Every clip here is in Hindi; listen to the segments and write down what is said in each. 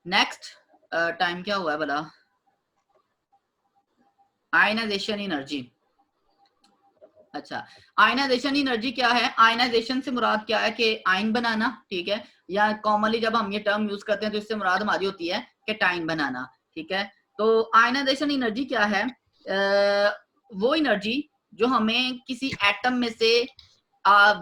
नेक्स्ट टाइम क्या हुआ है भला? Ionisation energy. अच्छा, आयनाइजेशन एनर्जी क्या है? आयनाइजेशन से मुराद क्या है कि आयन बनाना, ठीक है, या कॉमनली जब हम ये टर्म यूज करते हैं तो इससे मुराद हमारी होती है कैटायन बनाना, ठीक है। तो आयनाइजेशन एनर्जी क्या है? वो एनर्जी जो हमें किसी एटम में से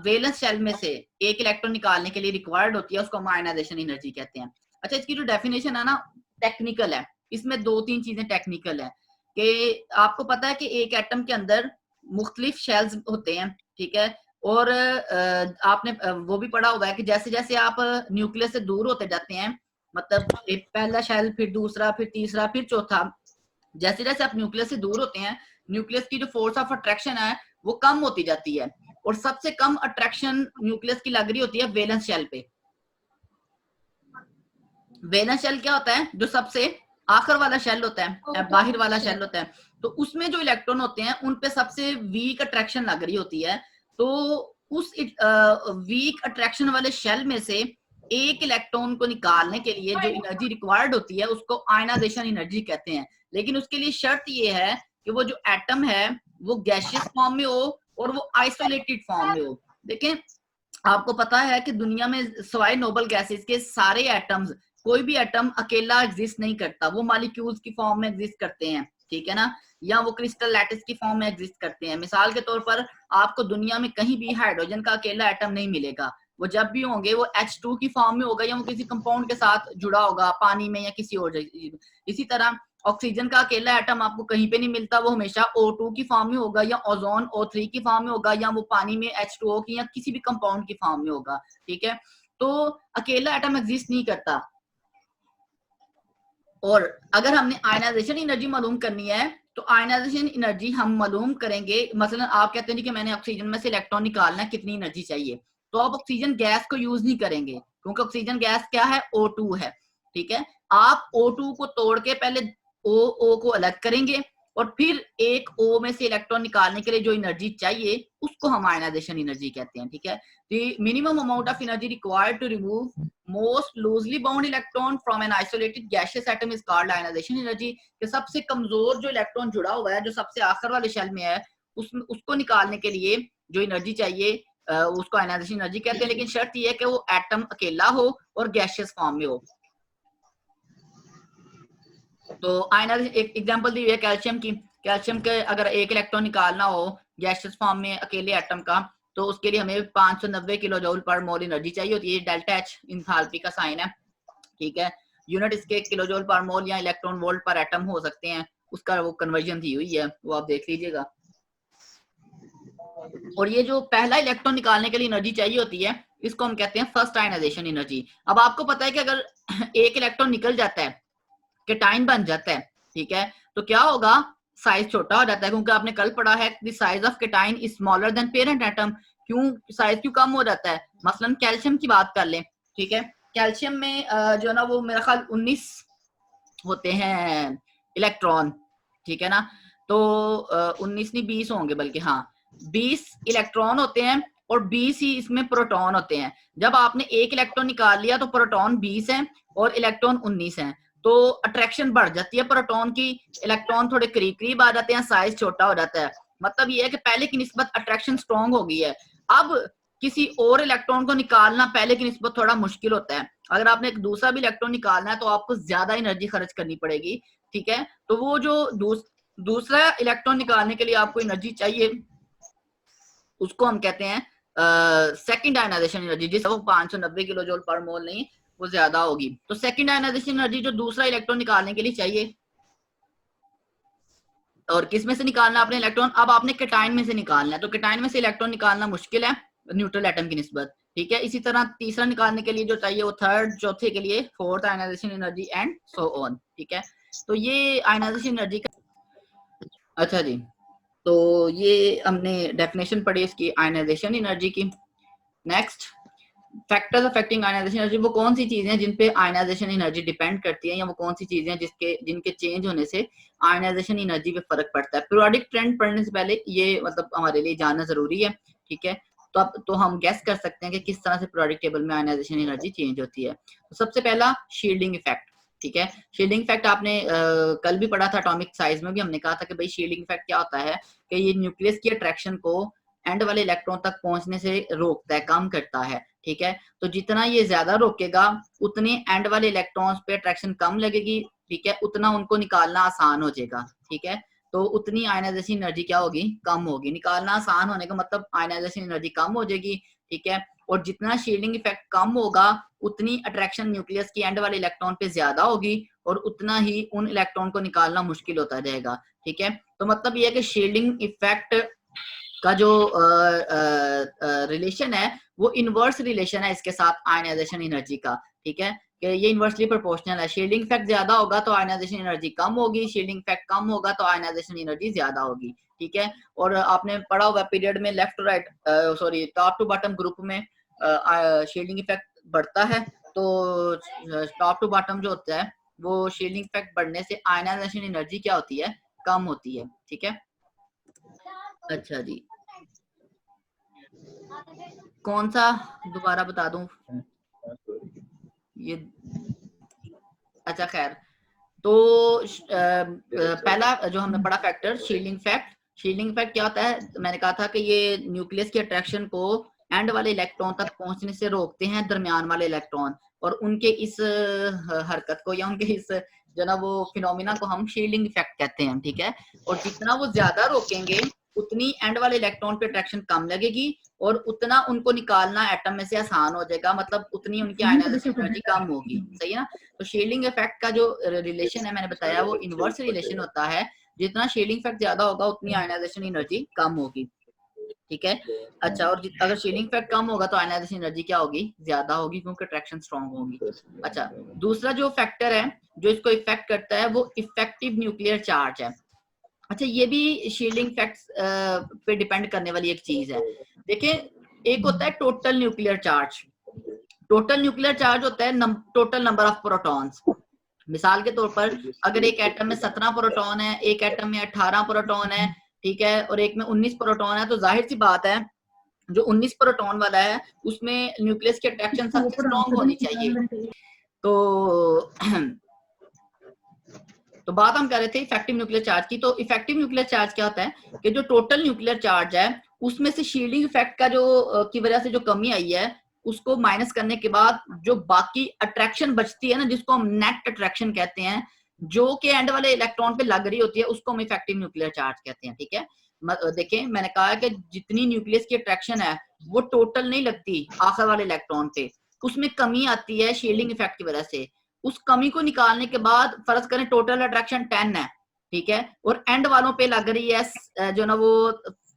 वैलेंस शेल में से एक इलेक्ट्रॉन निकालने के लिए रिक्वायर्ड होती है, उसको हम आयनाइजेशन एनर्जी कहते हैं। अच्छा, इसकी जो डेफिनेशन है ना, टेक्निकल है। इसमें दो तीन चीजें टेक्निकल है कि आपको पता है कि एक एटम के अंदर मुख्तलिफ शेल्स होते हैं, ठीक है, और आपने वो भी पढ़ा होगा कि जैसे जैसे आप न्यूक्लियस से दूर होते जाते हैं, मतलब एक पहला शेल, फिर दूसरा, फिर तीसरा, फिर चौथा, जैसे जैसे आप न्यूक्लियस से दूर होते हैं, न्यूक्लियस की जो फोर्स ऑफ अट्रैक्शन है वो कम होती जाती है, और सबसे कम अट्रैक्शन न्यूक्लियस की लग रही होती है वैलेंस शेल पे। वैलेंस शेल क्या होता है? जो सबसे आखिर वाला शेल होता है, बाहर वाला शेल होता है, तो उसमें जो इलेक्ट्रॉन होते हैं उन पे सबसे वीक अट्रैक्शन लग रही होती है। तो उस वीक अट्रैक्शन वाले शेल में से एक इलेक्ट्रॉन को निकालने के लिए जो एनर्जी रिक्वायर्ड होती है उसको आयनाइजेशन एनर्जी कहते हैं। लेकिन उसके लिए शर्त ये है कि वो जो एटम है वो गैसियस फॉर्म में हो और वो आइसोलेटेड फॉर्म में हो। देखें, आपको पता है कि दुनिया में सवाए नोबल गैसेस के सारे एटम्स, कोई भी एटम अकेला एग्जिस्ट नहीं करता, वो मॉलिक्यूल्स की फॉर्म में एग्जिस्ट करते हैं, ठीक है ना, या वो क्रिस्टल लैटिस की फॉर्म में एग्जिस्ट करते हैं। मिसाल के तौर पर आपको दुनिया में कहीं भी हाइड्रोजन का अकेला एटम नहीं मिलेगा, वो जब भी होंगे वो H2 की फॉर्म में होगा, या वो किसी कंपाउंड के साथ जुड़ा होगा पानी में या किसी और जगह। इसी तरह ऑक्सीजन का अकेला एटम आपको कहीं पे नहीं मिलता, वो हमेशा O2 की फॉर्म में होगा, या ओजोन O3 की फॉर्म में होगा, या वो पानी में H2O की या किसी भी कंपाउंड की फॉर्म में होगा, ठीक है। तो अकेला एटम एग्जिस्ट नहीं करता। और अगर हमने आयनाइजेशन एनर्जी मालूम करनी है तो आयनाइजेशन एनर्जी हम मालूम करेंगे। मसलन आप कहते हैं कि मैंने ऑक्सीजन में से इलेक्ट्रॉन निकालना है, कितनी एनर्जी चाहिए, तो आप ऑक्सीजन गैस को यूज नहीं करेंगे, क्योंकि ऑक्सीजन गैस क्या है? O2 है, ठीक है। आप O2 को तोड़ के पहले O को अलग करेंगे, और फिर एक O में से इलेक्ट्रॉन निकालने के लिए जो एनर्जी चाहिए उसको हम आयनाइजेशन एनर्जी कहते हैं, ठीक है। The minimum amount of energy required to remove most loosely bound electron from an isolated gaseous atom is called ionization energy। कि सबसे कमजोर जो इलेक्ट्रॉन जुड़ा हुआ है, जो सबसे आखिर वाले शेल में है, उसको निकालने के लिए जो एनर्जी चाहिए उसको आयनाइजेशन एनर्जी कहते हैं। लेकिन शर्त यह है कि वो एटम अकेला हो और गैसियस फॉर्म में हो। तो आयनाइजेशन एक एग्जांपल दी हुई है कैल्शियम की। कैल्शियम के अगर एक इलेक्ट्रॉन निकालना हो गैसियस फॉर्म में अकेले एटम का, तो उसके लिए हमें 590 किलो जूल पर मोल एनर्जी चाहिए होती है। डेल्टा एच इंथैल्पी का साइन है, ठीक है। यूनिट इसके किलो जूल पर मोल या इलेक्ट्रॉन वोल्ट पर एटम हो सकते हैं, उसका वो कन्वर्जन दी हुई है, वो आप देख लीजिएगा। और ये जो पहला इलेक्ट्रॉन निकालने के लिए एनर्जी चाहिए होती है इसको हम कहते हैं फर्स्ट आयनाइजेशन एनर्जी। अब आपको पता है कि अगर एक इलेक्ट्रॉन निकल जाता है, कैटायन बन जाता है, ठीक है, तो क्या होगा? साइज छोटा हो जाता है, क्योंकि आपने कल पढ़ा है the size of cation is smaller than parent atom. क्यों साइज क्यों कम हो जाता है? मसलन कैल्शियम की बात कर लें, ठीक है। कैल्शियम में जो ना वो मेरा ख्याल 19 होते हैं इलेक्ट्रॉन, ठीक है ना। तो 19 नहीं 20 होंगे, बल्कि हाँ 20 इलेक्ट्रॉन होते हैं और 20 ही इसमें प्रोटॉन होते हैं। जब आपने एक इलेक्ट्रॉन निकाल लिया तो प्रोटॉन 20 है और इलेक्ट्रॉन 19 है, तो अट्रैक्शन बढ़ जाती है प्रोटॉन की, इलेक्ट्रॉन थोड़े करीब करीब आ जाते हैं, साइज छोटा हो जाता है। मतलब ये है कि पहले की निस्बत अट्रैक्शन स्ट्रॉन्ग हो गई है। अब किसी और इलेक्ट्रॉन को निकालना पहले की निस्बत थोड़ा मुश्किल होता है। अगर आपने एक दूसरा भी इलेक्ट्रॉन निकालना है तो आपको ज्यादा एनर्जी खर्च करनी पड़ेगी, ठीक है। तो वो जो दूसरा इलेक्ट्रॉन निकालने के लिए आपको एनर्जी चाहिए उसको हम कहते हैं सेकंड आयनाइजेशन एनर्जी, जिस वो 590 किलो जूल पर मोल नहीं, वो ज्यादा होगी। तो सेकंड आयनाइजेशन एनर्जी जो दूसरा इलेक्ट्रॉन निकालने के लिए चाहिए, और किस में से निकालना आपने इलेक्ट्रॉन? अब आपने कैटायन में से निकालना है, तो कैटायन में से इलेक्ट्रॉन निकालना मुश्किल है न्यूट्रल एटम की निस्बत, ठीक है। इसी तरह तीसरा निकालने के लिए जो चाहिए वो थर्ड, चौथे के लिए fourth ionisation energy and so on, ठीक है। तो ये आयनाइजेशन एनर्जी का। अच्छा जी, तो ये हमने डेफिनेशन पढ़ी इसकी आयनाइजेशन एनर्जी की। Next, factors affecting ionisation energy. वो कौन सी चीजें हैं जिन पे आयनाइजेशन एनर्जी डिपेंड करती है, या वो कौन सी चीजें हैं जिनके चेंज होने से आयनाइजेशन एनर्जी पे फर्क पड़ता है? पीरियोडिक ट्रेंड पढ़ने से पहले ये मतलब हमारे लिए जानना जरूरी है, ठीक है। तो अब तो हम गेस कर सकते हैं कि किस तरह से पीरियोडिक टेबल में आयनाइजेशन एनर्जी चेंज होती है। तो सबसे पहला शील्डिंग इफेक्ट। ठीक है। शील्डिंग इफेक्ट आपने कल भी पढ़ा था, एटॉमिक साइज में भी हमने कहा था कि भाई शील्डिंग इफेक्ट क्या होता है कि ये न्यूक्लियस की अट्रैक्शन को एंड वाले इलेक्ट्रॉन तक पहुंचने से रोकता है, कम करता है। ठीक है, तो जितना ये ज्यादा रोकेगा उतने एंड वाले इलेक्ट्रॉन्स पे अट्रैक्शन कम लगेगी। ठीक है, उतना उनको निकालना आसान हो जाएगा। ठीक है, तो उतनी आयनाइजेशन एनर्जी क्या होगी, कम होगी। निकालना आसान होने का मतलब आयनाइजेशन एनर्जी कम हो जाएगी। ठीक है, और जितना शील्डिंग इफेक्ट कम होगा उतनी अट्रैक्शन न्यूक्लियस की एंड वाले इलेक्ट्रॉन पे ज्यादा होगी और उतना ही उन इलेक्ट्रॉन को निकालना मुश्किल होता जाएगा। ठीक है, तो मतलब ये है कि शील्डिंग इफेक्ट का जो रिलेशन है वो इनवर्स रिलेशन है इसके साथ आयनाइजेशन एनर्जी का। ठीक है, कि ये इनवर्सली प्रोपोर्शनल है। शील्डिंग इफेक्ट ज्यादा होगा तो आयनाइजेशन एनर्जी कम होगी, शील्डिंग इफेक्ट कम होगा तो आयनाइजेशन एनर्जी ज्यादा होगी। ठीक है, और आपने पढ़ा हुआ पीरियड में left right sorry top to bottom group में शील्डिंग इफेक्ट बढ़ता है तो टॉप टू बॉटम जो होता है वो शील्डिंग इफेक्ट बढ़ने से आयनाइजेशन एनर्जी क्या होती है, कम होती है। ठीक है, अच्छा जी, कौन सा दोबारा बता दूं ये, अच्छा खैर, तो पहला जो हमने पढ़ा factor shielding fact. Shielding fact क्या होता है, मैंने कहा था कि ये न्यूक्लियस की अट्रैक्शन को एंड वाले इलेक्ट्रॉन तक पहुंचने से रोकते हैं दरमियान वाले इलेक्ट्रॉन, और उनके इस हरकत को या उनके इस जो ना वो फिनोमिना को हम शील्डिंग इफेक्ट कहते हैं। ठीक है, और जितना वो ज्यादा रोकेंगे उतनी एंड वाले इलेक्ट्रॉन पे अट्रैक्शन कम लगेगी और उतना उनको निकालना एटम में से आसान हो जाएगा, मतलब उतनी उनकी आयनाइजेशन एनर्जी कम होगी। सही है ना, तो शील्डिंग इफेक्ट का जो रिलेशन है मैंने बताया वो इनवर्स रिलेशन होता है, जितना शील्डिंग इफेक्ट ज्यादा होगा उतनी आयनाइजेशन एनर्जी कम होगी। ठीक है, अच्छा, और अगर शील्डिंग इफेक्ट कम होगा तो आयनाइजेशन एनर्जी क्या होगी, ज्यादा होगी, क्योंकि अट्रैक्शन स्ट्रांग होगी। अच्छा, दूसरा जो फैक्टर है जो इसको इफेक्ट करता है वो इफेक्टिव न्यूक्लियर चार्ज है। अच्छा, ये भी शील्डिंग इफेक्ट्स पे डिपेंड करने वाली एक चीज है। देखिए, एक होता है total nuclear charge. Total nuclear charge होता है टोटल नंबर ऑफ प्रोटॉन्स। मिसाल के तौर पर अगर एक एटम में 17 प्रोटॉन है, एक एटम में 18 प्रोटॉन है, ठीक है, और एक में 19 प्रोटॉन है, तो जाहिर सी बात है जो 19 प्रोटॉन वाला है उसमें न्यूक्लियस की अट्रैक्शन सबसे स्ट्रॉन्ग होनी चाहिए। तो तो बात हम कर रहे थे इफेक्टिव न्यूक्लियर चार्ज की। तो इफेक्टिव न्यूक्लियर चार्ज क्या होता है कि जो टोटल न्यूक्लियर चार्ज है उसमें से शील्डिंग इफेक्ट का जो की वजह से जो कमी आई है उसको माइनस करने के बाद जो बाकी अट्रैक्शन बचती है ना, जिसको हम नेट अट्रैक्शन कहते हैं, जो के एंड वाले इलेक्ट्रॉन पे लग रही होती है, उसको हम इफेक्टिव न्यूक्लियर चार्ज कहते हैं। ठीक है, देखें मैंने कहा है कि जितनी न्यूक्लियस की अट्रैक्शन है वो टोटल नहीं लगती आखिर वाले इलेक्ट्रॉन पे, उसमें कमी आती है शील्डिंग इफेक्ट की वजह से। उस कमी को निकालने के बाद फर्ज करें टोटल अट्रैक्शन 10 है, ठीक है, और एंड वालों पे लग रही है जो ना वो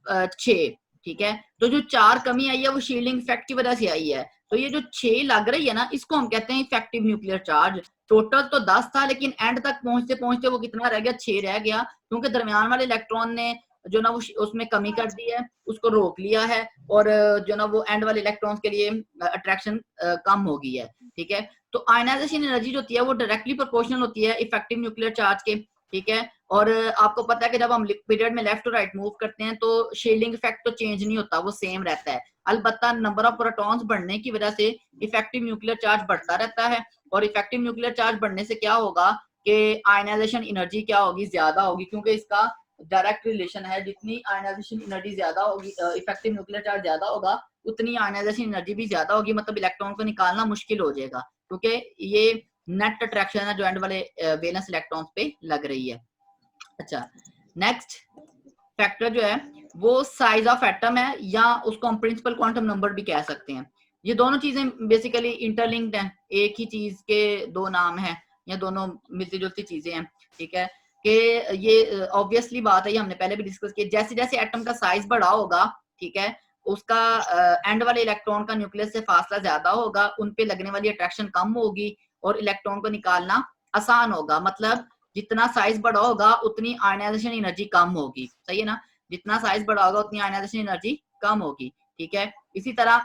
6। ठीक है, तो जो 4 कमी आई है वो शील्डिंग इफेक्ट की वजह से आई है। तो ये जो 6 लग रही है ना, इसको हम कहते हैं इफेक्टिव न्यूक्लियर चार्ज। टोटल तो 10 था लेकिन एंड तक पहुंचते पहुंचते वो कितना रह गया, 6 रह गया, क्योंकि दरमियान वाले इलेक्ट्रॉन ने जो ना वो उसमें कमी कर दी है, उसको रोक लिया है, और जो ना वो एंड वाले इलेक्ट्रॉन्स के लिए अट्रैक्शन कम हो गई है। ठीक है, तो आयनाइजेशन एनर्जी जो होती है वो डायरेक्टली प्रोपोर्शनल होती है इफेक्टिव न्यूक्लियर चार्ज के। ठीक है, और आपको पता है कि जब हम पीरियड में लेफ्ट टू राइट मूव करते हैं तो शील्डिंग इफेक्ट तो चेंज नहीं होता, वो सेम रहता है। अलबत्ता नंबर ऑफ प्रोटॉन्स बढ़ने की वजह से इफेक्टिव न्यूक्लियर चार्ज बढ़ता रहता है, और इफेक्टिव न्यूक्लियर चार्ज बढ़ने से क्या होगा कि आयनाइजेशन एनर्जी क्या होगी, ज्यादा होगी, क्योंकि इसका डायरेक्ट रिलेशन है। जितनी आयनाइजेशन एनर्जी ज्यादा होगी, इफेक्टिव न्यूक्लियर चार्ज ज्यादा होगा, उतनी आयनाइजेशन एनर्जी भी ज्यादा होगी, मतलब इलेक्ट्रॉन को निकालना मुश्किल हो जाएगा, क्योंकि ये नेट अट्रैक्शन है जो एंड वाले वैलेंस इलेक्ट्रॉन्स पे लग रही है। अच्छा, नेक्स्ट फैक्टर जो है वो साइज ऑफ एटम है, या उसको हम प्रिंसिपल क्वांटम नंबर भी कह सकते हैं। ये दोनों चीजें बेसिकली इंटरलिंक्ड हैं, एक ही चीज के दो नाम हैं, या दोनों मिलती जुलती चीजें हैं। ठीक है, कि ये ऑब्वियसली बात है, ये हमने पहले भी डिस्कस किया, जैसे जैसे एटम का साइज बड़ा होगा, ठीक है, उसका एंड वाले इलेक्ट्रॉन का न्यूक्लियस से फासला ज्यादा होगा, उन पे लगने वाली अट्रैक्शन कम होगी और इलेक्ट्रॉन को निकालना आसान होगा। मतलब जितना साइज बड़ा होगा उतनी आयनाइजेशन एनर्जी कम होगी। सही है ना, जितना साइज बड़ा होगा उतनी आयनाइजेशन एनर्जी कम होगी। ठीक है, इसी तरह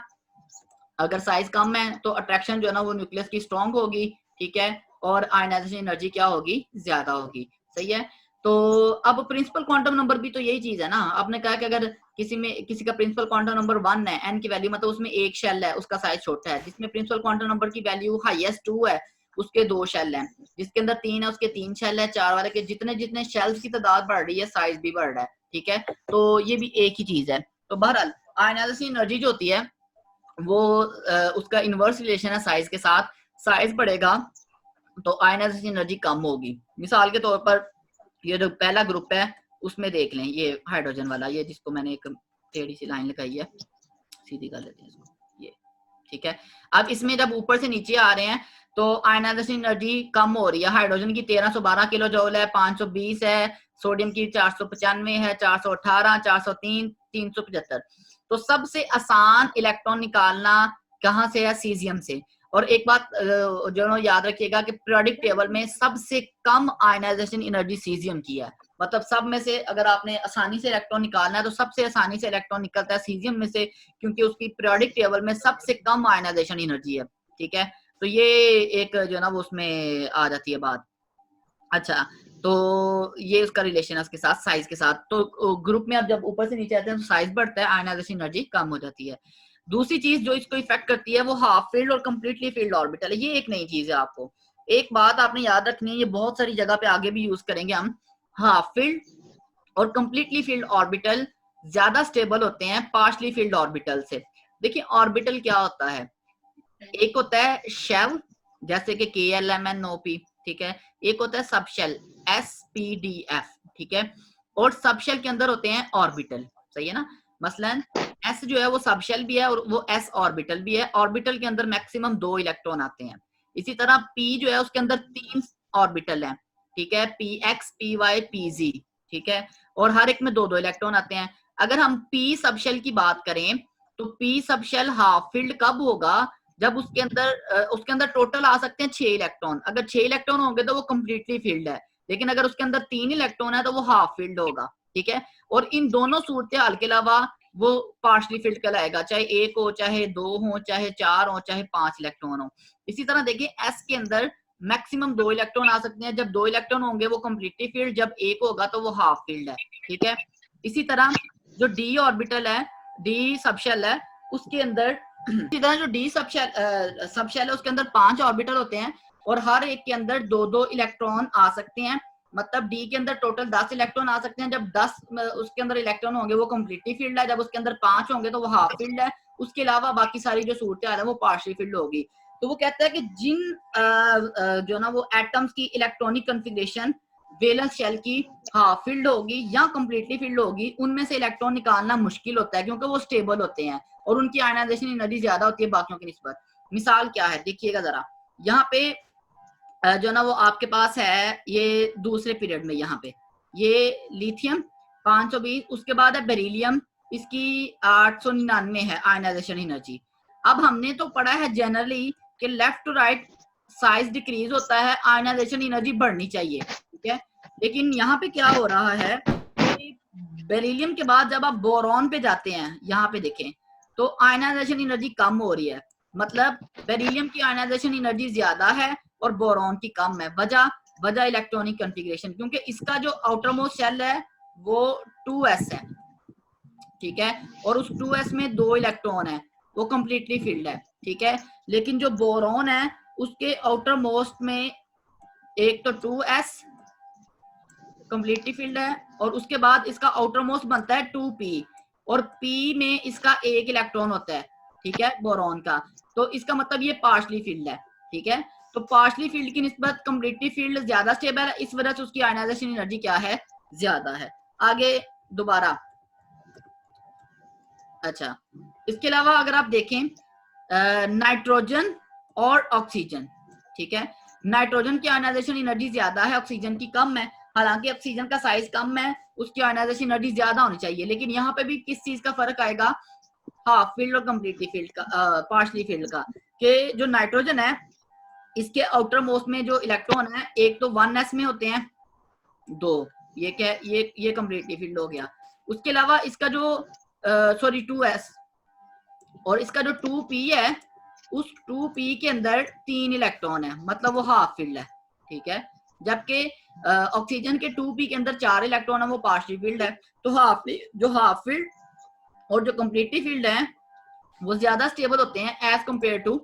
अगर साइज कम है तो अट्रैक्शन जो है ना वो न्यूक्लियस की स्ट्रॉन्ग होगी। ठीक है, और आयनाइजेशन एनर्जी क्या होगी, ज्यादा होगी। सही है, तो अब प्रिंसिपल क्वांटम नंबर भी तो यही चीज है ना। आपने कहा कि अगर किसी का प्रिंसिपल क्वांटम नंबर 1 है, एन की वैल्यू, मतलब उसमें एक शेल है, उसका साइज छोटा है, जिसमें प्रिंसिपल क्वांटम नंबर की वैल्यू हाईएस्ट 2 है, उसके 2 शेल हैं, जिसके अंदर 3 है उसके 3 शेल है, 4 वाले के जितने जितने शेल्स की तादाद बढ़ रही है साइज भी बढ़ रहा है, ठीक है। तो ये भी एक ही चीज है। तो बहरहाल आयनाइजेशन एनर्जी जो होती है वो उसका इनवर्स रिलेशन है साइज के साथ, साइज बढ़ेगा तो आयनाइजेशन एनर्जी कम होगी। मिसाल के तौर पर ये जो पहला ग्रुप है उसमें देख लें, ये हाइड्रोजन वाला, ये जिसको मैंने एक टेढ़ी सी लाइन लगाई है, सीधी कर लेते हैं इसको, ये ठीक है। अब इसमें जब ऊपर से नीचे आ रहे हैं तो आयनाइजेशन एनर्जी कम हो रही है। हाइड्रोजन की 1312 किलो जूल है, 520 है, सोडियम की 495 है, 418, 403, 375। तो सबसे आसान इलेक्ट्रॉन निकालना कहाँ से है? सीजियम से। और एक बात जो याद रखिएगा कि पीरियोडिक टेबल में सबसे कम आयनाइजेशन एनर्जी सीजियम की है। मतलब सब में से अगर आपने आसानी से इलेक्ट्रॉन निकालना है तो सबसे आसानी से इलेक्ट्रॉन निकलता है सीजियम में से, क्योंकि उसकी पीरियोडिक टेबल में सबसे कम आयनाइजेशन एनर्जी है, ठीक है। तो ये एक जो ना वो उसमें आ जाती है बात। अच्छा, तो ये उसका रिलेशन है उसके साथ, साइज के साथ। तो ग्रुप में आप जब ऊपर से नीचे आते हैं तो साइज बढ़ता है, आयनाइजेशन एनर्जी कम हो जाती है। दूसरी चीज जो इसको इफेक्ट करती है वो हाफ फील्ड और कंप्लीटली फील्ड ऑर्बिटल है। ये एक नई चीज है, आपको एक बात आपने याद रखनी है, ये बहुत सारी जगह पे आगे भी यूज करेंगे हम। हाफ फील्ड और कंप्लीटली फील्ड ऑर्बिटल ज्यादा स्टेबल होते हैं पार्शली फील्ड ऑर्बिटल से। देखिए ऑर्बिटल क्या होता है, एक होता है शेल जैसे कि KLMNOP, ठीक है। एक होता है सबशेल SPDF, ठीक है। और सबशेल के अंदर होते हैं ऑर्बिटल, सही है ना। मसलन S जो है वो सबशेल भी है और वो S ऑर्बिटल भी है। ऑर्बिटल के अंदर मैक्सिमम 2 इलेक्ट्रॉन आते हैं। इसी तरह P जो है उसके अंदर 3 ऑर्बिटल हैं, ठीक है, PX PY PZ, ठीक है। और हर एक में 2-2 इलेक्ट्रॉन आते हैं। अगर हम P सबशेल की बात करें तो P सबशेल हाफ फील्ड कब होगा? जब उसके अंदर टोटल आ सकते हैं 6 इलेक्ट्रॉन। अगर 6 इलेक्ट्रॉन होंगे तो वो कंप्लीटली फील्ड है, लेकिन अगर उसके अंदर 3 इलेक्ट्रॉन है तो वो हाफ फील्ड होगा, ठीक है। और इन दोनों सूरत हाल के अलावा वो पार्शली फील्ड कहलाएगा, चाहे 1 हो, चाहे 2 हो, चाहे 4 हो, चाहे 5 इलेक्ट्रॉन हो। इसी तरह देखिए S के अंदर मैक्सिमम 2 इलेक्ट्रॉन आ सकते हैं। जब 2 इलेक्ट्रॉन होंगे वो कंप्लीटली फील्ड, जब 1 होगा तो वो हाफ फील्ड है, ठीक है। इसी तरह जो D ऑर्बिटल है, D सबशेल है, उसके अंदर इसी तरह जो डी सबशेल है उसके अंदर 5 ऑर्बिटल होते हैं और हर एक के अंदर 2-2 इलेक्ट्रॉन आ सकते हैं। मतलब डी के अंदर टोटल 10 इलेक्ट्रॉन आ सकते हैं। जब 10 उसके अंदर इलेक्ट्रॉन होंगे वो कंप्लीटली फील्ड है, जब उसके अंदर 5 होंगे तो वो हाफ फील्ड है। उसके अलावा बाकी सारी जो सूरत है वो पार्शली फील्ड होगी। तो वो कहता है कि जिन जो ना वो एटम्स की इलेक्ट्रॉनिक कॉन्फ़िगरेशन वैलेंस शेल की हाफ फील्ड होगी या कंप्लीटली फील्ड होगी, उनमें से इलेक्ट्रॉन निकालना मुश्किल होता है क्योंकि वो स्टेबल होते हैं और उनकी आयनाइजेशन एनर्जी ज्यादा होती है बाकियों की निस्बत। मिसाल क्या है देखिएगा जरा, यहाँ पे जो ना वो आपके पास है ये दूसरे पीरियड में, यहाँ पे ये लिथियम 520, उसके बाद है बेरिलियम, इसकी 899 है आयनाइजेशन एनर्जी। अब हमने तो पढ़ा है जनरली कि left to right size decrease होता है, आयनाइजेशन एनर्जी बढ़नी चाहिए, ठीक है। लेकिन यहाँ पे क्या हो रहा है कि बेरिलियम के बाद जब आप बोरॉन पे जाते हैं, यहाँ पे देखें तो आयनाइजेशन एनर्जी कम हो रही है। मतलब बेरिलियम की आयनाइजेशन एनर्जी ज्यादा है और बोरॉन की कम है। वजह इलेक्ट्रॉनिक कॉन्फ़िगरेशन, क्योंकि इसका जो आउटर मोस्ट शेल है वो 2s है, ठीक है। और उस 2s में 2 इलेक्ट्रॉन है, वो कंप्लीटली फील्ड है, ठीक है। लेकिन जो बोरॉन है उसके आउटर मोस्ट में एक तो 2s कंप्लीटली फील्ड है और उसके बाद इसका आउटर मोस्ट बनता है 2p और p में इसका 1 इलेक्ट्रॉन होता है, ठीक है, बोरॉन का। तो इसका मतलब ये पार्शली फील्ड है, ठीक है। तो पार्शली फील्ड की निस्बत कंप्लीटली फील्ड ज्यादा स्टेबल है, इस वजह से उसकी आयनाइजेशन एनर्जी क्या है? ज्यादा है। आगे दोबारा, अच्छा, इसके अलावा अगर आप देखें नाइट्रोजन और ऑक्सीजन, ठीक है। नाइट्रोजन की आयनाइजेशन एनर्जी ज्यादा है, ऑक्सीजन की कम है। हालांकि ऑक्सीजन का साइज कम है, उसकी आयनाइजेशन एनर्जी ज्यादा होनी चाहिए, लेकिन यहाँ पे भी किस चीज का फर्क आएगा? हाफ फील्ड और कंप्लीटली फील्ड का, पार्शली फील्ड का। कि जो नाइट्रोजन है इसके आउटर मोस्ट में जो इलेक्ट्रॉन है एक तो 1s में होते हैं, 2, ये क्या है? ये कंप्लीटली फील्ड हो गया। उसके अलावा इसका जो सॉरी 2s और इसका जो 2p है, उस 2p के अंदर 3 इलेक्ट्रॉन है, मतलब वो हाफ फील्ड है, ठीक है। जबकि ऑक्सीजन के 2p के अंदर 4 इलेक्ट्रॉन है, वो पार्शली फील्ड है। तो हाफ फील्ड और जो कंप्लीटली फील्ड है वो ज्यादा स्टेबल होते हैं as compare to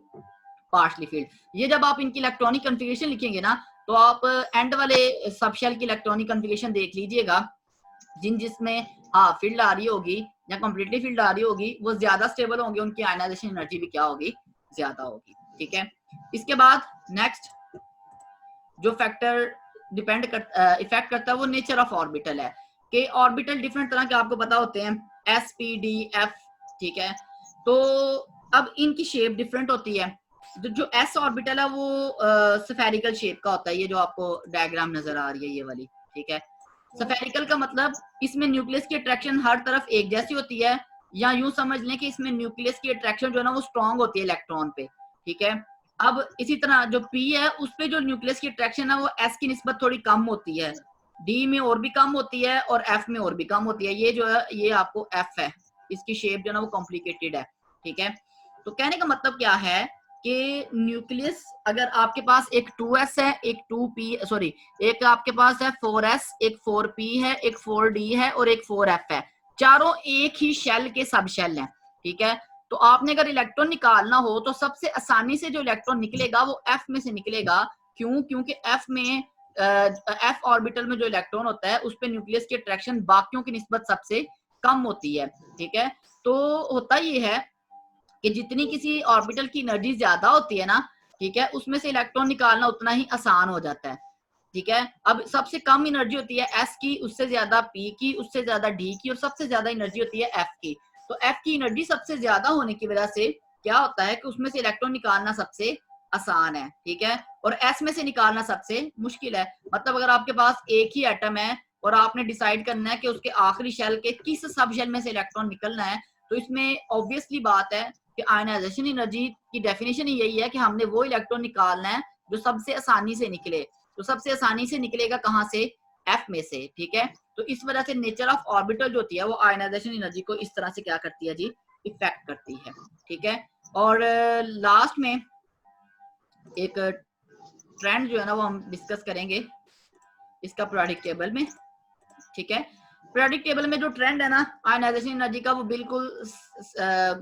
partially filled. ये जब आप इनकी इलेक्ट्रॉनिक कॉन्फ़िगरेशन लिखेंगे ना, तो आप एंड वाले सब शेल की इलेक्ट्रॉनिक कॉन्फ़िगरेशन देख लीजिएगा, जिसमें हाँ फील्ड आ रही होगी या कंप्लीटली फील्ड आ रही होगी, वो ज्यादा स्टेबल होंगे, उनकी आयनाइजेशन एनर्जी भी क्या होगी, ज्यादा होगी। ठीक है, इसके बाद नेक्स्ट जो फैक्टर डिपेंड कर इफेक्ट करता है वो नेचर ऑफ ऑर्बिटल है, कि ऑर्बिटल डिफरेंट तरह के आपको पता होते हैं, एस पी डी एफ। ठीक है, तो अब इनकी शेप डिफरेंट होती है। जो एस ऑर्बिटल है वो स्फेरिकल शेप का होता है, ये जो आपको डायग्राम नजर आ रही है ये वाली। ठीक है, स्फेरिकल का मतलब इसमें न्यूक्लियस की अट्रैक्शन हर तरफ एक जैसी होती है, या यूं समझ लें कि इसमें न्यूक्लियस की अट्रैक्शन जो है ना वो स्ट्रांग होती है इलेक्ट्रॉन पे। ठीक है, अब इसी तरह जो पी है उस पे जो न्यूक्लियस की अट्रैक्शन है वो एस की निस्बत थोड़ी कम होती है, डी में और भी कम होती है और एफ में और भी कम होती है। ये जो है ये आपको एफ है, इसकी शेप जो है ना वो कॉम्प्लिकेटेड है। ठीक है, तो कहने का मतलब क्या है कि न्यूक्लियस अगर आपके पास एक 2s है, एक 2p सॉरी एक आपके पास है 4s, एक 4p है, एक 4d है और एक 4f है, चारों एक ही शेल के सब शेल हैं। ठीक है, तो आपने अगर इलेक्ट्रॉन निकालना हो तो सबसे आसानी से जो इलेक्ट्रॉन निकलेगा वो एफ में से निकलेगा। क्यों? क्योंकि एफ में एफ ऑर्बिटल में जो इलेक्ट्रॉन होता है उस पे न्यूक्लियस की अट्रैक्शन बाकियों की निस्बत सबसे कम होती है। ठीक है, तो होता ये है कि जितनी किसी ऑर्बिटल की एनर्जी ज्यादा होती है ना, ठीक है, उसमें से इलेक्ट्रॉन निकालना उतना ही आसान हो जाता है। ठीक है, अब सबसे कम एनर्जी होती है एस की, उससे ज्यादा पी की, उससे ज्यादा डी की और सबसे ज्यादा एनर्जी होती है एफ की। तो एफ की एनर्जी सबसे ज्यादा होने की वजह से क्या होता है कि उसमें से इलेक्ट्रॉन निकालना सबसे आसान है। ठीक है, और एस में से निकालना सबसे मुश्किल है। मतलब अगर आपके पास एक ही एटम है और आपने डिसाइड करना है कि उसके आखिरी शेल के किस सब शेल में से इलेक्ट्रॉन निकलना है, तो इसमें ऑब्वियसली बात है कि आयनाइजेशन एनर्जी की डेफिनेशन ही यही है कि हमने वो इलेक्ट्रॉन निकालना है जो सबसे आसानी से निकले। तो सबसे आसानी से निकलेगा कहाँ से? एफ में से। ठीक है, तो इस वजह से नेचर ऑफ ऑर्बिटल जो होती है वो आयनाइजेशन एनर्जी को इस तरह से क्या करती है जी, इफेक्ट करती है। ठीक है, और लास्ट में एक ट्रेंड जो है ना वो हम डिस्कस करेंगे इसका पीरियोडिक टेबल में। ठीक है, पीरियोडिक टेबल में जो ट्रेंड है ना आयनाइजेशन एनर्जी का वो बिल्कुल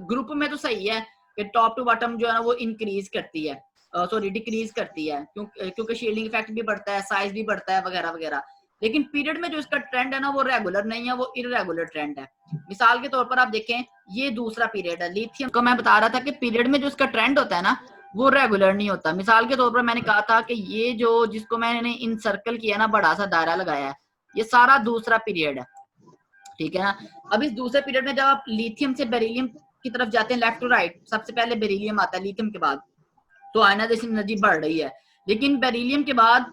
ग्रुप में तो सही है कि टॉप टू बॉटम जो है ना वो इंक्रीज करती है, सॉरी डिक्रीज करती है, क्योंकि शील्डिंग इफेक्ट भी बढ़ता है, साइज भी बढ़ता है वगैरह वगैरह। लेकिन पीरियड में जो इसका ट्रेंड है ना वो रेगुलर नहीं है, वो इररेगुलर ट्रेंड है। मिसाल के तौर पर आप देखें, ये दूसरा पीरियड है लिथियम को मैं बता रहा था कि पीरियड में जो इसका ट्रेंड होता है ना वो रेगुलर नहीं होता। मिसाल के तौर पर मैंने कहा था कि ये जो जिसको मैंने इन सर्कल किया ना, बड़ा सा दायरा लगाया है, ये सारा दूसरा पीरियड है। ठीक है ना, अब इस दूसरे पीरियड में जब आप लिथियम से बेरिलियम की तरफ जाते हैं, लेफ्ट टू राइट, सबसे पहले बेरिलियम आता है लिथियम के बाद, तो आयनाइजेशन एनर्जी बढ़ रही है। लेकिन बेरिलियम के बाद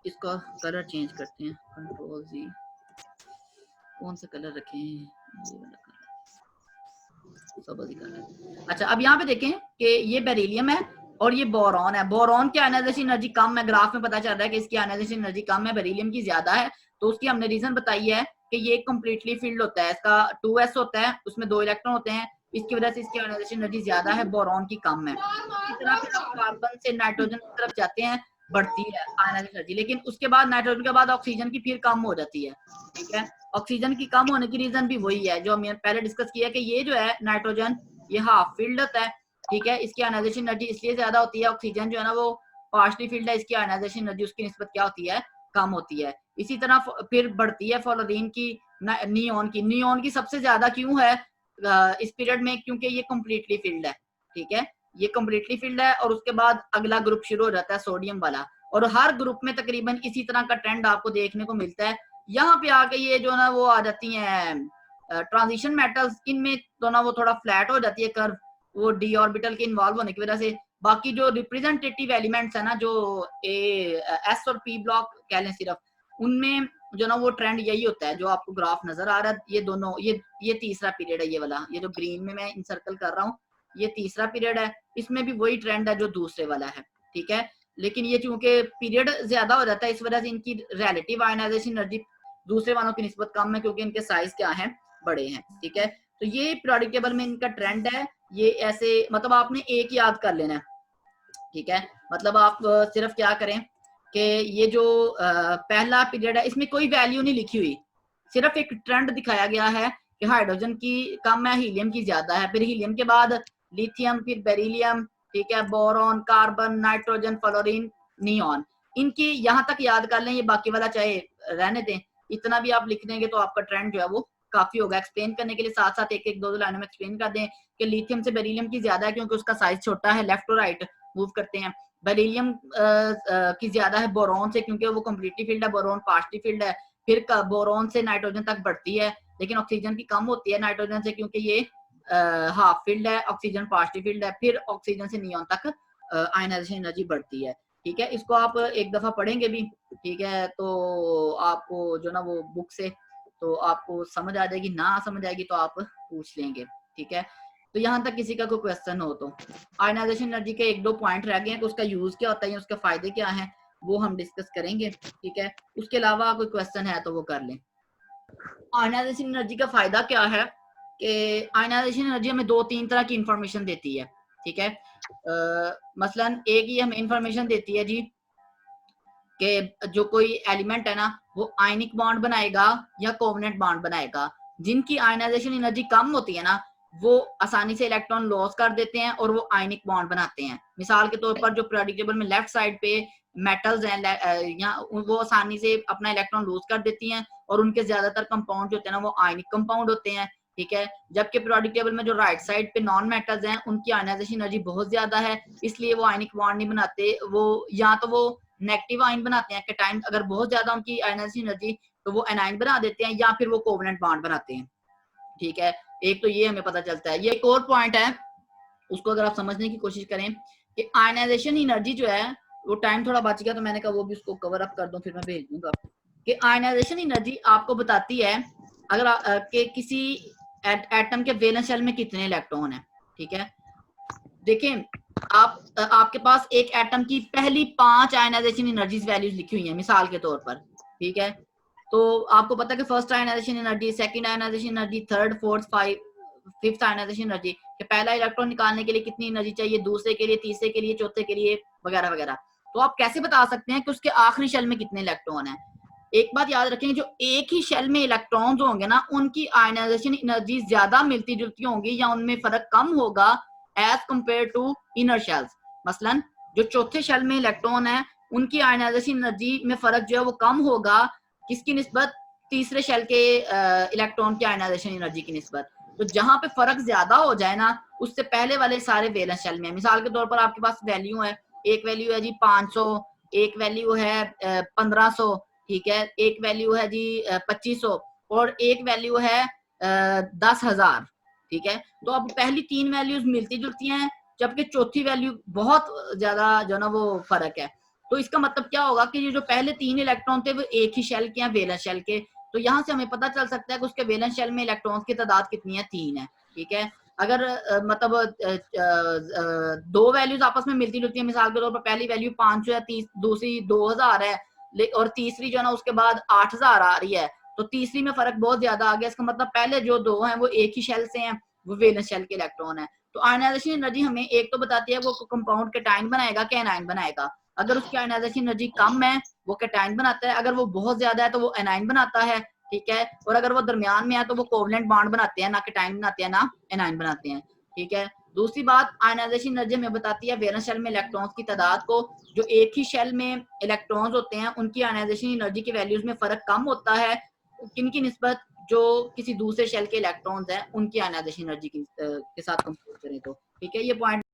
इसका कलर चेंज करते हैं, कंट्रोल जी, कौन सा कलर रखें, ये वाला कलर, सबज कलर। अच्छा, अब यहाँ पे देखें कि ये बेरिलियम है और ये बोरॉन है। बोरॉन की आयनाइजेशन एनर्जी कम है, ग्राफ में पता चल रहा है कि इसकी आयनाइजेशन एनर्जी कम है, बेरिलियम की ज्यादा है। तो उसकी हमने रीजन बताई है कि ये कंप्लीटली फील्ड होता है, इसका 2s होता है, उसमें 2 इलेक्ट्रॉन होते हैं, इसकी वजह से इसकी आयनाइजेशन एनर्जी ज्यादा है, बोरॉन की कम है। इसी तरह फिर आप कार्बन से नाइट्रोजन की तरफ जाते हैं, बढ़ती है आयनाइजेशन एनर्जी, लेकिन उसके बाद नाइट्रोजन के बाद ऑक्सीजन की फिर कम हो जाती है। ठीक है, ऑक्सीजन की कम होने की रीजन भी वही है जो हमने पहले डिस्कस किया कि ये जो है नाइट्रोजन ये हाफ फील्ड होता है। ठीक है, इसकी आयनाइजेशन एनर्जी इसलिए ज्यादा होती है, ऑक्सीजन जो है ना वो पार्शली फील्ड है, इसकी आयनाइजेशन एनर्जी उसकी निस्बत क्या होती है, कम होती है। इसी तरह फिर बढ़ती है फ्लोरीन की, नियोन की। नियोन की सबसे ज्यादा क्यों है इस पीरियड में? क्योंकि ये कंप्लीटली फील्ड है। ठीक है, ये कंप्लीटली फील्ड है और उसके बाद अगला ग्रुप शुरू हो जाता है सोडियम वाला, और हर ग्रुप में तकरीबन इसी तरह का ट्रेंड आपको देखने को मिलता है। यहाँ पे आके ये जो ना वो आ जाती हैं ट्रांजिशन मेटल्स, इनमें तो ना वो थोड़ा फ्लैट हो जाती है कर्व, वो डी ऑर्बिटल के इन्वॉल्व होने की वजह से। बाकी जो रिप्रेजेंटेटिव एलिमेंट्स है ना, जो एस और पी ब्लॉक कह लें सिर्फ, उनमें जो ना वो ट्रेंड यही होता है जो आपको ग्राफ नजर आ रहा है। ये दोनों ये तीसरा पीरियड है, ये वाला, ये जो ग्रीन में मैं इंसर्कल कर रहा हूँ, ये तीसरा पीरियड है, इसमें भी वही ट्रेंड है जो दूसरे वाला है। ठीक है, लेकिन ये चूंकि पीरियड ज्यादा हो जाता है इस वजह से इनकी रिलेटिव आयनाइजेशन एनर्जी दूसरे वालों की निस्बत कम है, क्योंकि इनके साइज क्या है, बड़े हैं। ठीक है, तो ये पीरियोडिक टेबल में इनका ट्रेंड है। ये ऐसे मतलब आपने एक याद कर लेना है। ठीक है, मतलब आप सिर्फ क्या करें कि ये जो पहला पीरियड है इसमें कोई वैल्यू नहीं लिखी हुई, सिर्फ एक ट्रेंड दिखाया गया है कि हाइड्रोजन की कम है, हीलियम की ज्यादा है, फिर हीलियम के बाद लिथियम, फिर बेरिलियम, ठीक है, boron, carbon, nitrogen, fluorine, neon, इनकी यहाँ तक याद कर लें, ये बाकी वाला चाहे रहने दें, इतना भी आप लिख देंगे तो आपका ट्रेंड जो है वो काफी होगा। एक्सप्लेन करने के लिए साथ साथ एक एक दो दो लाइनों में एक्सप्लेन कर दें कि लिथियम से बेरिलियम की ज्यादा है क्योंकि उसका साइज छोटा है, लेफ्ट और राइट मूव करते हैं। बेरिलियम की ज्यादा है बोरॉन से क्योंकि वो कम्प्लीटली फील्ड है, बोरॉन पार्शली फील्ड है। फिर बोरॉन से नाइट्रोजन तक बढ़ती है, लेकिन ऑक्सीजन की कम होती है नाइट्रोजन से क्योंकि ये हाफ फील्ड है, ऑक्सीजन पार्शली फील्ड है। फिर ऑक्सीजन से नियॉन तक आयनाइजेशन एनर्जी बढ़ती है। ठीक है, इसको आप एक दफा पढ़ेंगे भी, ठीक है, तो आपको जो ना वो बुक से तो आपको समझ आ जाएगी, ना समझ आएगी तो आप पूछ लेंगे। ठीक है, तो यहाँ तक किसी का कोई क्वेश्चन हो तो। आयनाइजेशन एनर्जी के एक दो पॉइंट रह गए हैं कि उसका यूज क्या होता है, उसके फायदे क्या हैं, वो हम डिस्कस करेंगे। ठीक है, उसके अलावा कोई क्वेश्चन है तो वो कर लें। आयनाइजेशन एनर्जी का फायदा क्या है कि आयनाइजेशन एनर्जी हमें दो तीन तरह की इंफॉर्मेशन देती है। ठीक है, मसलन एक ही हमें इंफॉर्मेशन देती है जी कि जो कोई एलिमेंट है ना वो आयनिक बॉन्ड बनाएगा या कोवेलेंट बॉन्ड बनाएगा। जिनकी आयनाइजेशन एनर्जी कम होती है ना वो आसानी से इलेक्ट्रॉन लॉस कर देते हैं और वो आयनिक बॉन्ड बनाते हैं। मिसाल के तौर पर जो पीरियोडिक टेबल में लेफ्ट साइड पे मेटल्स हैं या वो आसानी से अपना इलेक्ट्रॉन लूज कर देती हैं और उनके ज्यादातर कंपाउंड जो होते हैं ना वो आयनिक कंपाउंड होते हैं। ठीक है, जबकि पीरियोडिक टेबल में जो राइट साइड पे नॉन मेटल्स हैं उनकी आयनाइजेशन एनर्जी बहुत ज्यादा है, इसलिए वो आयनिक बॉन्ड नहीं बनाते। वो या तो वो नेगेटिव आयन बनाते हैं कैटायन, अगर बहुत ज्यादा उनकी आयनाइजेशन एनर्जी तो वो एनायन बना देते हैं, या फिर वो कोवेलेंट बॉन्ड बनाते हैं। ठीक है, एक तो ये हमें पता चलता है। ये एक और पॉइंट है, उसको अगर आप समझने की कोशिश करें कि आयनाइजेशन एनर्जी जो है वो, टाइम थोड़ा बच गया तो मैंने कहा वो भी उसको कवर अप कर दूं फिर मैं भेज दूंगा, कि आयनाइजेशन एनर्जी आपको बताती है अगर कि किसी एटम के वैलेंस शेल में कितने इलेक्ट्रॉन है। ठीक है, देखें आपके पास एक एटम की पहली 5 आयनाइजेशन एनर्जीज वैल्यूज लिखी हुई हैं मिसाल के तौर पर। ठीक है, तो आपको पता है कि first ionisation energy, second ionisation energy, third, fourth, fifth ionisation energy, कि पहला इलेक्ट्रॉन निकालने के लिए कितनी एनर्जी चाहिए, दूसरे के लिए, तीसरे के लिए, चौथे के लिए, वगैरह वगैरह। तो आप कैसे बता सकते हैं कि उसके आखिरी शेल में कितने इलेक्ट्रॉन है? एक बात याद रखेंगे, जो एक ही शेल में इलेक्ट्रॉन्स होंगे ना उनकी आयनाइजेशन एनर्जी ज्यादा मिलती जुलती होंगी या उनमें फर्क कम होगा as compare to inner shells. मसलन जो चौथे शेल में इलेक्ट्रॉन है उनकी आयनाइजेशन एनर्जी में फर्क जो है वो कम होगा किसकी निस्बत, तीसरे शेल के इलेक्ट्रॉन की आयनाइजेशन एनर्जी की निस्बत। तो जहां पे फर्क ज्यादा हो जाए ना उससे पहले वाले सारे वैलेंस शेल में, मिसाल के तौर पर आपके पास वैल्यू है, एक वैल्यू है जी 500, एक वैल्यू है 1500, ठीक है, एक वैल्यू है जी 2500 और एक वैल्यू है 10,000। ठीक है, तो अब पहली 3 वैल्यूज मिलती जुलती हैं जबकि चौथी वैल्यू बहुत ज्यादा जो ना वो फर्क है। तो इसका मतलब क्या होगा कि ये जो पहले 3 इलेक्ट्रॉन थे वो एक ही शेल के हैं, वैलेंस शेल के। तो यहाँ से हमें पता चल सकता है कि उसके वैलेंस शेल में इलेक्ट्रॉन्स की तादाद कितनी है, 3 है। ठीक है, अगर दो वैल्यूज आपस में मिलती जुलती है, मिसाल के तौर पर पहली वैल्यू 500 है, दूसरी 2000 है और तीसरी जो है ना उसके बाद 8000 आ रही है, तो तीसरी में फर्क बहुत ज्यादा आ गया। इसका मतलब पहले जो दो हैं वो एक ही शेल से हैं, वो वैलेंस शेल के इलेक्ट्रॉन है। तो आयनाइजेशन एनर्जी हमें एक तो बताती है वो कंपाउंड कैटायन बनाएगा कि एनायन बनाएगा। अगर उसकी आयनाइजेशन एनर्जी कम है वो कैटायन बनाता है, अगर वो बहुत ज्यादा है तो वो एनायन बनाता है। ठीक है, और अगर वो दरमियान में है तो वो कोवेलेंट बॉन्ड बनाते हैं, ना कैटायन बनाते हैं ना एनायन बनाते हैं। ठीक है, दूसरी बात आयनाइजेशन एनर्जी हमें बताती है वैलेंस शेल में इलेक्ट्रॉन्स की तादाद को। जो एक ही शेल में इलेक्ट्रॉन्स होते हैं उनकी आयनाइजेशन एनर्जी की वैल्यूज में फर्क कम होता है किनकी निस्बत, जो किसी दूसरे शेल के इलेक्ट्रॉन्स हैं उनकी आयनाइजेशन एनर्जी के साथ कंपेयर करें तो। ठीक है, ये पॉइंट